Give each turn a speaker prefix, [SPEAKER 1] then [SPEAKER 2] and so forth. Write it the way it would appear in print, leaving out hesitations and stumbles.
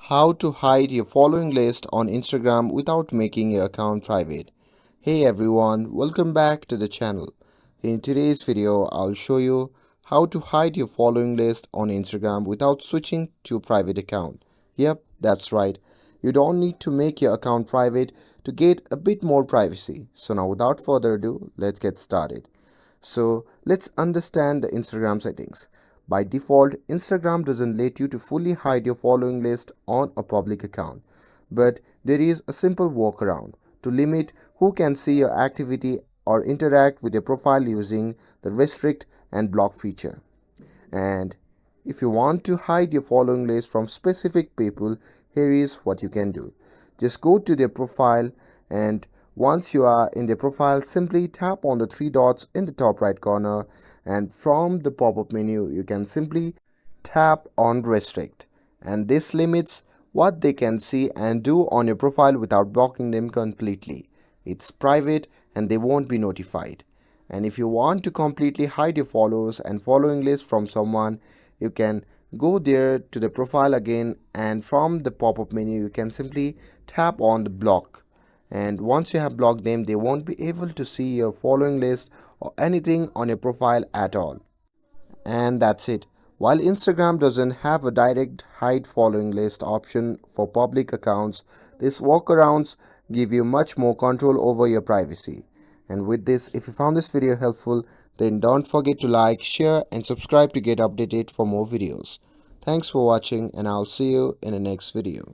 [SPEAKER 1] How to hide your following list on Instagram without making your account private. Hey everyone, welcome back to the channel. In today's video, I'll show you how to hide your following list on Instagram without switching to a private account. Yep, that's right. You don't need to make your account private to get a bit more privacy. So now without further ado, let's get started. So let's understand the Instagram settings. By default, Instagram doesn't let you to fully hide your following list on a public account. But there is a simple workaround to limit who can see your activity or interact with your profile using the restrict and block feature. And if you want to hide your following list from specific people, here is what you can do. Just go to their profile, and once you are in their profile, simply tap on the three dots in the top right corner, and from the pop-up menu you can simply tap on restrict, and this limits what they can see and do on your profile without blocking them completely. It's private and they won't be notified. And if you want to completely hide your followers and following list from someone, you can go there to the profile again, and from the pop-up menu you can simply tap on the block. And once you have blocked them, they won't be able to see your following list or anything on your profile at all. And that's it. While Instagram doesn't have a direct hide following list option for public accounts, these workarounds give you much more control over your privacy. And with this, if you found this video helpful, then don't forget to like, share and subscribe to get updated for more videos. Thanks for watching, and I'll see you in the next video.